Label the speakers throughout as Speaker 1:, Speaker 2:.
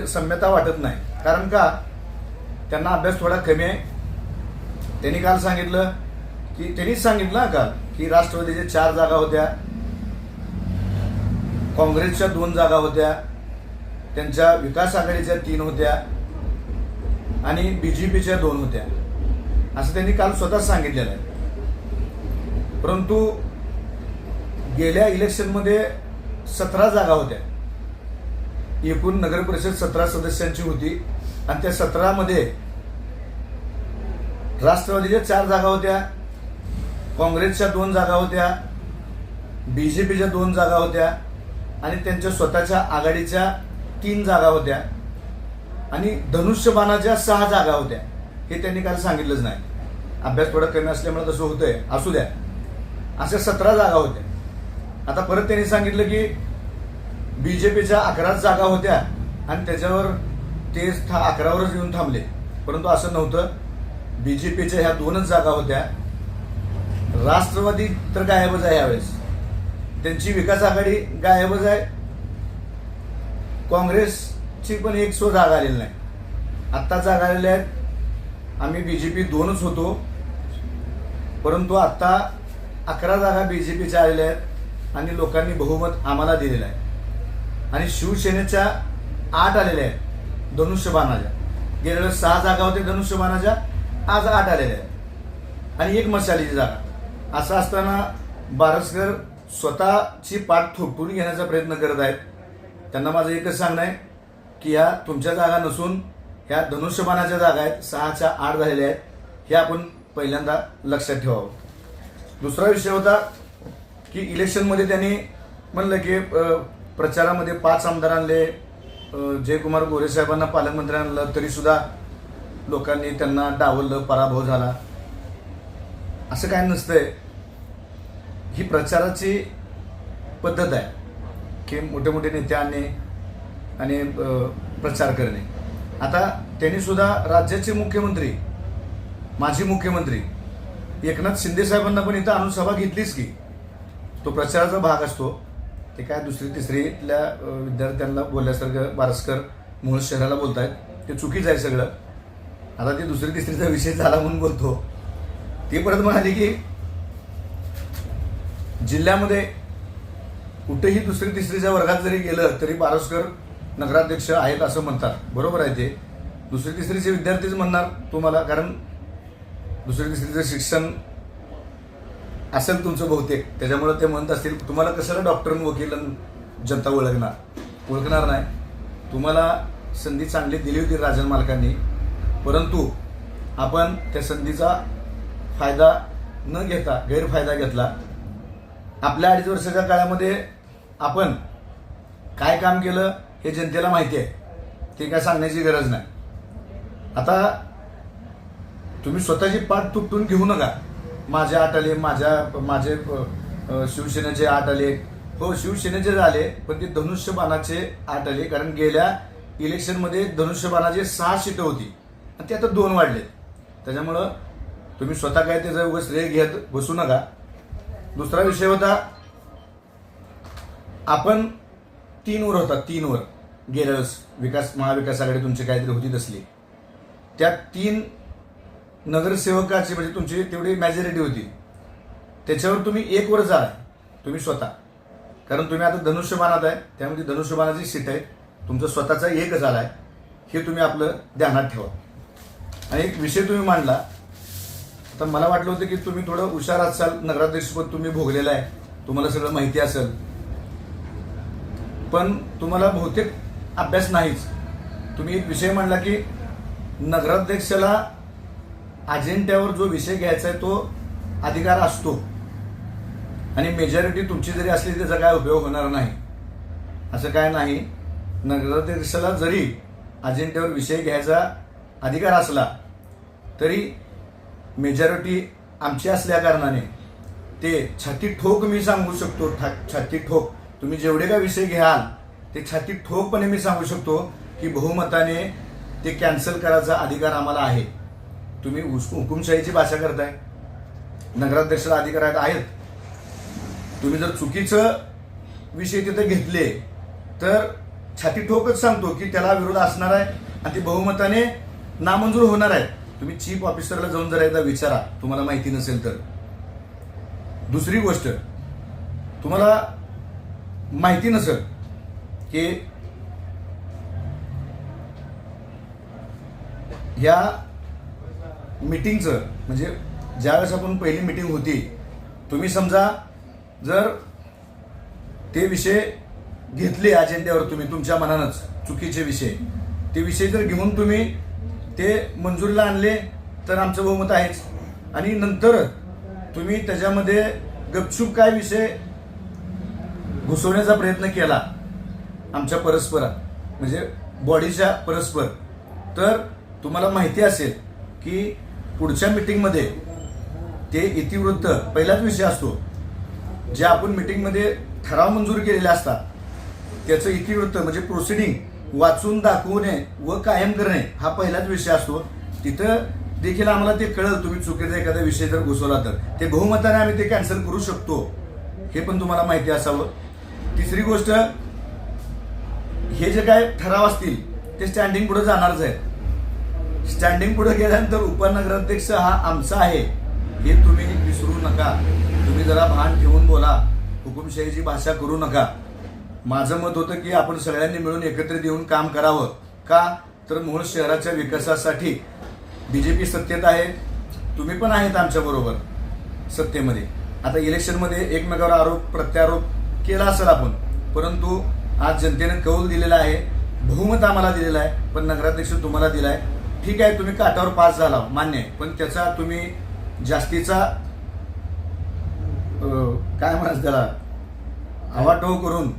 Speaker 1: सम्यता वाटत नाही. कारण का, त्यांना अभ्यास थोडा कमी आहे. त्यांनी काल सांगितलं की त्यांनीच सांगितलं काल की राष्ट्रवादीच्या 4 जागा होत्या, काँग्रेसच्या 2 जागा होत्या, त्यांच्या विकास आघाडीच्या 3 होत्या आणि बीजेपीच्या 2 होत्या, असं त्यांनी काल स्वतः सांगितलेलं आहे. परंतु गेल्या इलेक्शनमध्ये 17 जागा होत्या. एकूण नगर परिषद 17 सदस्यांची होती आणि त्या 17 मध्ये राष्ट्रवादीच्या 4 जागा होत्या, काँग्रेसच्या 2 जागा होत्या, बीजेपीच्या 2 जागा होत्या आणि त्यांच्या स्वतःच्या आघाडीच्या 3 जागा होत्या आणि धनुष्यबाणाच्या 6 जागा होत्या. हे त्यांनी काल सांगितलंच नाही. अभ्यास थोडा कमी असल्यामुळे तसं होतंय, असू द्या. अशा 17 जागा होत्या. आता परत त्यांनी सांगितलं की बीजेपीच्या 11 जागा होत्या आणि त्याच्यावर ते 11वरच येऊन थांबले. परंतु असं नव्हतं. बीजेपीच्या ह्या 2च जागा होत्या. राष्ट्रवादी तर गायबच आहे यावेळेस. त्यांची विकास आघाडी गायबच आहे. काँग्रेसची पण एक जागा आलेली नाही. आत्ता जागा आलेल्या आहेत. आम्ही बीजेपी 2च होतो, परंतु आता 11 जागा बीजेपीच्या आलेल्या आहेत आणि लोकांनी बहुमत आम्हाला दिलेलं आहे. आणि शिवसेनेच्या 8 आलेल्या आहेत धनुष्यबाणाच्या. गेल्या वेळेस 6 जागा होत्या धनुष्यबाणाच्या, आज 8 आलेल्या आहेत आणि 1 मशालीची जागा. असं असताना बारसकर स्वतःची पाठ थोपटून घेण्याचा प्रयत्न करत आहेत. त्यांना माझं एकच सांगणं आहे की ह्या तुमच्या जागा नसून ह्या धनुष्यबाणाच्या जागा आहेत. 6च्या 8 झालेल्या आहेत. हे आपण पहिल्यांदा लक्षात ठेवावं. दुसरा विषय होता की इलेक्शनमध्ये त्यांनी म्हणलं की प्रचारामध्ये 5 आमदार आणले, जयकुमार गोरे साहेबांना पालकमंत्री आणलं, तरी सुद्धा लोकांनी त्यांना डावललं, पराभव झाला. असं काय नसतंय. ही प्रचाराची पद्धत आहे की मोठे मोठे नेते आणणे आणि प्रचार करणे. आता त्यांनी सुद्धा राज्याचे मुख्यमंत्री, माजी मुख्यमंत्री एकनाथ शिंदे साहेबांना पण इथं आणून सभा घेतलीच की. तो प्रचाराचा भाग असतो. ते काय 2री 3रीतल्या विद्यार्थ्यांना बोलल्यासारखं बारसकर मूळ शहराला बोलतायत, ते चुकीचं आहे सगळं. आता ते 2री 3रीचा विषय झाला म्हणून बोलतो. ते परत म्हणाले की जिल्ह्यामध्ये कुठेही 2री 3रीच्या वर्गात जरी गेलं तरी बारसकर नगराध्यक्ष आहेत असं म्हणतात. बरोबर आहे. ते 2री 3रीचे विद्यार्थीच म्हणणार तुम्हाला, कारण 2री 3रीचं शिक्षण असेल तुमचं बहुतेक, त्याच्यामुळे ते म्हणत असतील. तुम्हाला कशाला डॉक्टर वकील जनता ओळखणार नाही. तुम्हाला संधी चांगली दिली होती राजन मालकांनी, परंतु आपण त्या संधीचा फायदा न घेता गैरफायदा घेतला. आपल्या 2.5 वर्षाच्या काळामध्ये आपण काय काम केलं हे जनतेला माहिती आहे. ते काय सांगण्याची गरज नाही. आता तुम्ही स्वतःची पाठ तुटून घेऊ नका. माझे 8 आले, माझे शिवसेनेचे 8 आले. हो, शिवसेनेचे आले, पण ते धनुष्यबाणाचे 8 आले. कारण गेल्या इलेक्शनमध्ये धनुष्यबाणाचे 6 सीटं होती आणि ते आता 2 वाढले. त्याच्यामुळं तुम्ही स्वतः काय त्याचा उगाच श्रेय घेत बसू नका. दुसरा विषय होता, आपण 3वर होता. 3वर गेल्या वेळेस महाविकास आघाडी तुमची काहीतरी होती तसली. त्या 3 नगरसेवकाची म्हणजे तुमची तेवढी मेजॉरिटी होती, त्याच्यावर तुम्ही 1वर झालाय तुम्ही स्वतः. कारण तुम्ही आता धनुष्यबाणात आहे, त्यामध्ये धनुष्यबाणाची सीट आहे, तुमचा स्वतःचा 1 झालाय. हे तुम्ही आपलं ध्यानात ठेवा. आणि एक विषय तुम्ही मांडला. तर मला वाटलं होतं की तुम्ही थोडं हुशार असाल, नगराध्यक्षपद तुम्ही भोगलेलं आहे, तुम्हाला सगळं माहिती असेल, पण तुम्हाला बहुतेक अभ्यास नाहीच. तुम्ही एक विषय मांडला की नगराध्यक्षाला अजेंड्यावर जो विषय घ्यायचा आहे तो अधिकार असतो आणि मेजॉरिटी तुमची जरी असली त्याचा काय उपयोग होणार नाही. असं काय नाही. नगराध्यक्षाला जरी अजेंड्यावर विषय घ्यायचा अधिकार असला तरी मेजॉरिटी आमची असल्या कारणाने ते छाती ठोक मी सांगू शकतो. छाती ठोक तुम्ही जेवढे काय विषय घ्याल ते छाती ठोकपणे मी सांगू शकतो की बहुमताने ते कॅन्सल करायचा अधिकार आम्हाला आहे. तुम्ही हुकुमशाहीची भाषा करताय. नगराध्यक्षाला अधिकार आहेत. तुम्ही जर चुकीचं विषय तिथे घेतले तर छाती ठोकच सांगतो की त्याला विरोध असणार आहे आणि ती बहुमताने नामंजूर होणार आहे. तुम्ही चीफ ऑफिसरला जाऊन जरा एकदा विचारा, तुम्हाला माहिती नसेल तर. दुसरी गोष्ट, तुम्हाला माहिती नसेल की ह्या मीटिंगचं म्हणजे ज्यावेळेस आपण पहिली मीटिंग होती, तुम्ही समजा जर ते विषय घेतले अजेंड्यावर, तुम्ही तुमच्या मनानंच चुकीचे विषय, ते विषय जर घेऊन तुम्ही ते मंजुरीला आणले तर आमचं बहुमत आहेच. आणि नंतर तुम्ही त्याच्यामध्ये गपचूप काय विषय घुसवण्याचा प्रयत्न केला आमच्या परस्पर म्हणजे बॉडीच्या परस्पर, तर तुम्हाला माहिती असेल की पुढच्या मीटिंगमध्ये ते इतिवृत्त पहिलाच विषय असतो. जे आपण मीटिंगमध्ये ठराव मंजूर केलेले असतात त्याचं इतिवृत्त म्हणजे प्रोसिडिंग वाचून दाखवणे व कायम करणे हा पहिलाच विषय असतो. तिथं देखील आम्हाला ते कळलं तुम्ही चुकीचा एखादा विषय जर घुसवला तर ते बहुमताने आम्ही ते कॅन्सल करू शकतो, हे पण तुम्हाला माहिती असावं. तिसरी गोष्ट, हे जे काय ठराव असतील ते स्टँडिंग पुढे जाणारच आहेत. स्टँडिंग पुढे गेल्यानंतर उपनगराध्यक्ष हा आमचा आहे हे तुम्ही विसरू नका. तुम्ही जरा भान ठेवून बोला, हुकुमशाहीची भाषा करू नका. माझं मत होतं की आपण सगळ्यांनी मिळून एकत्रित येऊन काम करावं. का तर मोहोळ शहराच्या विकासासाठी बीजेपी सत्तेत आहे, तुम्ही पण आहेत आमच्या बरोबर सत्तेमध्ये. आता इलेक्शनमध्ये एकमेकावर आरोप प्रत्यारोप केला असेल आपण, परंतु आज जनतेने कौल दिलेला आहे, बहुमत आम्हाला दिलेलं आहे, पण नगराध्यक्ष तुम्हाला दिलाय. ठीक आहे, तुम्ही काटावर पास झाला मान्य आहे, पण त्याचा तुम्ही जास्तीचा काय म्हणाल त्याला आवाटोह करून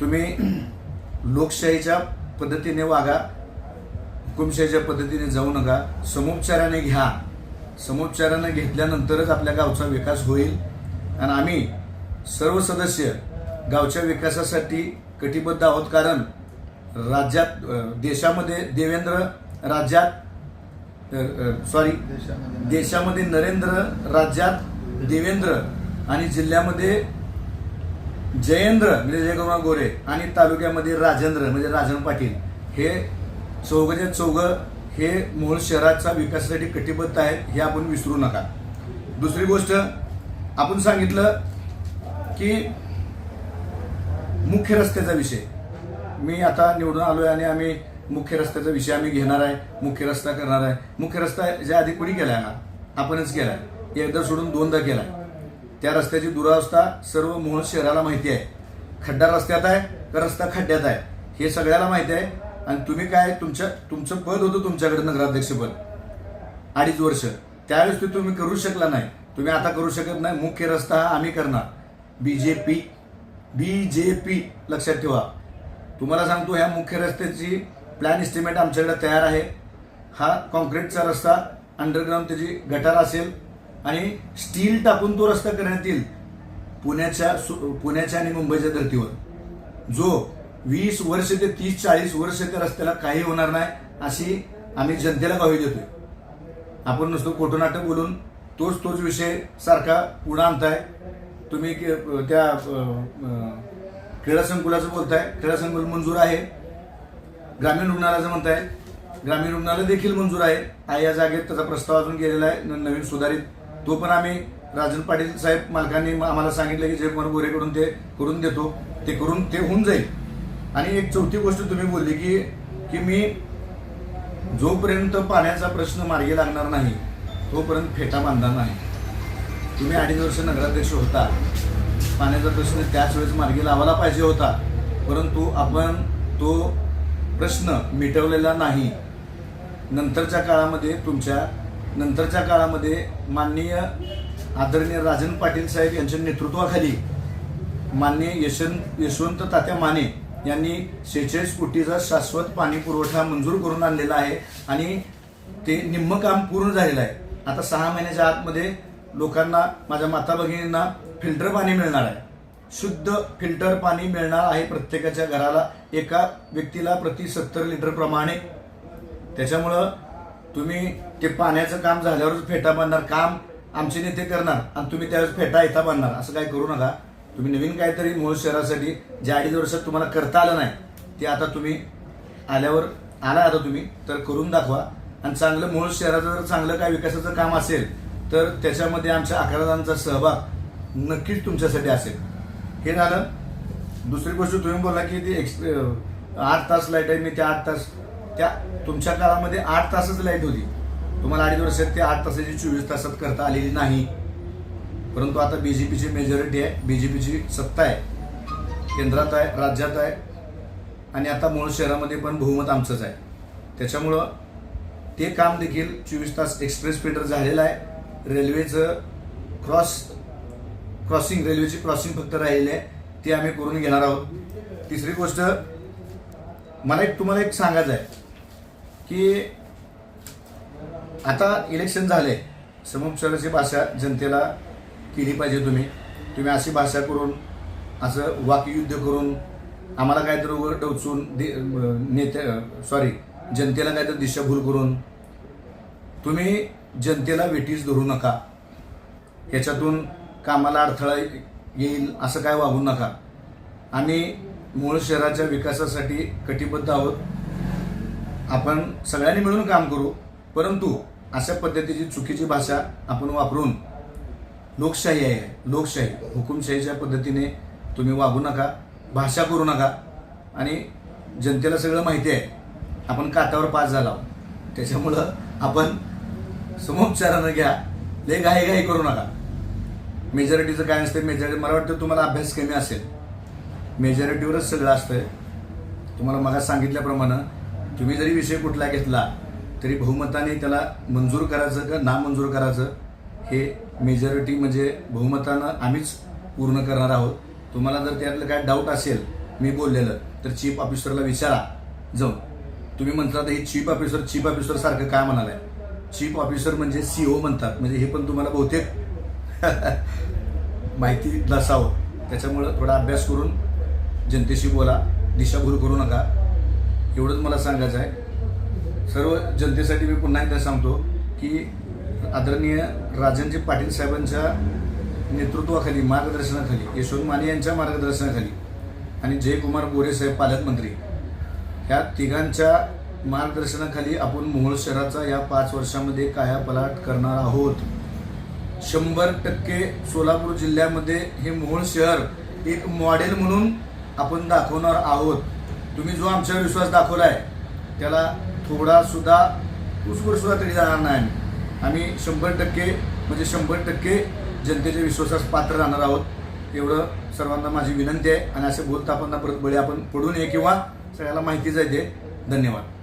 Speaker 1: तुम्ही लोकशाहीच्या पद्धतीने वागा, हुकुमशाहीच्या पद्धतीने जाऊ नका. समोपचाराने घ्या. समोपचाराने घेतल्यानंतरच आपल्या गावचा विकास होईल. आणि आम्ही सर्व सदस्य गावच्या विकासासाठी कटिबद्ध आहोत. कारण राज्यात देशामध्ये देवेंद्र, राज्यात देशामध्ये नरेंद्र, राज्यात देवेंद्र आणि जिल्ह्यामध्ये जयेंद्र म्हणजे जयकुमार गोरे आणि तालुक्यामध्ये राजेंद्र म्हणजे राजन पाटील, हे चौघच्या चौघ हे मोहोळ शहराच्या विकासासाठी कटिबद्ध आहेत, हे आपण विसरू नका. दुसरी गोष्ट, आपण सांगितलं की मुख्य रस्त्याचा विषय, मी आता निवडून आलोय आणि आम्ही मुख्य रस्त्याचा विषय आम्ही घेणार आहे, मुख्य रस्ता करणार आहे. मुख्य रस्ता ज्या आधी कोणी केलाय हा आपणच केलाय, एकदा सोडून दोनदा केलाय. त्या रस्त्याची दुरावस्था सर्व मोहोळ शहराला माहिती आहे. खड्डा रस्त्यात आहे का रस्ता खड्ड्यात आहे हे सगळ्याला माहिती आहे. आणि तुम्ही काय तुमचं पद होतं तुमच्याकडे नगराध्यक्षपद 2.5 वर्ष, त्यावेळेस ते तुम्ही करू शकला नाही, तुम्ही आता करू शकत नाही. मुख्य रस्ता हा आम्ही करणार. बीजेपी लक्षात ठेवा. तुम्हाला सांगतो, ह्या मुख्य रस्त्याची प्लॅन एस्टिमेट आमच्याकडे तयार आहे. हा कॉन्क्रीटचा रस्ता, अंडरग्राऊंड त्याची गटार असेल आणि स्टील टाकून तो रस्ता करण्यात येईल पुण्याच्या आणि मुंबईच्या धर्तीवर. जो 20 वर्ष ते 30-40 वर्ष त्या रस्त्याला काही होणार नाही अशी आम्ही जनतेला ग्वाही देतोय. आपण नुसतं खोटं बोलून तोच विषय सारखा पुढे आणताय. तुम्ही त्या क्रीडा संकुलाचं बोलताय, क्रीडा संकुल मंजूर आहे. ग्रामीण रुग्णालयाचं म्हणताय, ग्रामीण रुग्णालय देखील मंजूर आहे. या जागेत त्याचा प्रस्ताव अजून गेलेला आहे नवीन सुधारित, तो पण आम्ही राजन पाटील साहेब मालकांनी आम्हाला सांगितलं की जयकुमार गोरेकडून ते करून देतो, ते होऊन जाईल. आणि एक चौथी गोष्ट तुम्ही बोलली की मी जोपर्यंत पाण्याचा प्रश्न मार्गी लागणार नाही तोपर्यंत फेटा बांधणार नाही. तुम्ही 2.5 वर्ष नगराध्यक्ष होता, पाण्याचा प्रश्न त्याच वेळेस मार्गी लावायला पाहिजे होता, परंतु आपण तो प्रश्न मिटवलेला नाही. नंतरच्या काळामध्ये माननीय आदरणीय राजन पाटील साहेब यांच्या नेतृत्वाखाली माननीय यशवंत तात्या माने यांनी 46 कोटीचा शाश्वत पाणी पुरवठा मंजूर करून आणलेला आहे आणि ते निम्म काम पूर्ण झालेलं आहे. आता 6 महिन्याच्या आतमध्ये लोकांना, माझ्या माता भगिनींना फिल्टर पाणी मिळणार आहे. शुद्ध फिल्टर पाणी मिळणार आहे प्रत्येकाच्या घराला, एका व्यक्तीला प्रति 70 लिटर प्रमाणे. त्याच्यामुळं तुम्ही ते पाण्याचं काम झाल्यावरच फेटा बांधणार, काम आमचे नेते करणार आणि तुम्ही त्यावेळेस फेटा येता बांधणार, असं काय करू नका. तुम्ही नवीन काहीतरी मोहोळ शहरासाठी ज्या 2.5 वर्षात तुम्हाला करता आलं नाही ते आता तुम्ही आला आता तुम्ही तर करून दाखवा. आणि चांगलं मूळ शहराचं जर चांगलं काय विकासाचं काम असेल तर त्याच्यामध्ये आमच्या 11 जणांचा सहभाग नक्कीच तुमच्यासाठी असेल. हे झालं. दुसरी गोष्ट तुम्ही बोला की ती 8 तास लाईट आहे. मी त्या 8 तास त्या तुमच्या काळामध्ये 8 तासच लाईट होती. तुम्हाला 2.5 वर्षात ते 8 तासाची 24 तासात करता आलेली नाही. परंतु आता बीजेपीची मेजॉरिटी आहे, बीजेपीची सत्ता आहे, केंद्रात आहे, राज्यात आहे आणि आता मूळ शहरामध्ये पण बहुमत आमचंच आहे. त्याच्यामुळं ते काम देखील 24 तास एक्सप्रेस फीडर झालेलं आहे. रेल्वेचं रेल्वेची क्रॉसिंग फक्त राहिली आहे, ते आम्ही करून घेणार आहोत. तिसरी गोष्ट मला तुम्हाला एक सांगायचं आहे की आता इलेक्शन झाले, समुपचाराची भाषा जनतेला केली पाहिजे. तुम्ही अशी भाषा करून असं वाकयुद्ध करून आम्हाला काहीतरी वर डवचून जनतेला काहीतरी दिशाभूल करून तुम्ही जनतेला वेठीस धरू नका. ह्याच्यातून कामाला अडथळा येईल असं काय वागू नका. आम्ही मूळ शहराच्या विकासासाठी कटिबद्ध आहोत. आपण सगळ्यांनी मिळून काम करू. परंतु अशा पद्धतीची चुकीची भाषा आपण वापरून लोकशाही आहे, लोकशाही हुकुमशाहीच्या पद्धतीने तुम्ही वागू नका, भाषा करू नका. आणि जनतेला सगळं माहिती आहे आपण काटावर पास झाला. त्याच्यामुळं आपण समोपचारानं घ्या, लय घाई करू नका. मेजॉरिटीचं काय असतं, मेजॉरिटी मला वाटतं तुम्हाला अभ्यास कमी असेल. मेजॉरिटीवरच सगळं असतंय. तुम्हाला मग सांगितल्याप्रमाणे तुम्ही जरी विषय कुठला घेतला तरी बहुमताने त्याला मंजूर करायचं का नामंजूर करायचं हे मेजॉरिटी म्हणजे बहुमतानं आम्हीच पूर्ण करणार आहोत. तुम्हाला जर त्यातलं काय डाऊट असेल मी बोललेलं तर चीफ ऑफिसरला विचारा जाऊन. तुम्ही म्हणता हे चीफ ऑफिसर सारखं काय म्हणालाय. चीफ ऑफिसर म्हणजे CEO म्हणतात, म्हणजे हे पण तुम्हाला बहुतेक माहिती नसावं. त्याच्यामुळं थोडा अभ्यास करून जनतेशी बोला, दिशाभूल करू नका. एवढंच मला सांगायचं आहे. सर्व जनतेसाठी मी पुन्हा एकदा सांगतो की आदरणीय राजनजी पाटील साहेबांच्या नेतृत्वाखाली, मार्गदर्शनाखाली, यशवंत माने यांच्या मार्गदर्शनाखाली आणि जयकुमार गोरे साहेब पालकमंत्री ह्या तिघांच्या मार्गदर्शनाखाली आपण मोहोळ शहराचा या 5 वर्षामध्ये कायापालट करणार आहोत. 100% सोलापूर जिल्ह्यामध्ये हे मोहोळ शहर एक मॉडेल म्हणून आपण दाखवणार आहोत. तुम्ही जो आमच्यावर विश्वास दाखवलाय त्याला थोडा सुद्धा उसवर सुद्धा तरी जाणार नाही. आम्ही 100% म्हणजे 100% जनतेच्या विश्वासास पात्र राहणार आहोत. एवढं सर्वांना माझी विनंती आहे. आणि असे बोलता आपण परत बळी आपण पडू नये किंवा सगळ्याला माहितीच आहे ते. धन्यवाद.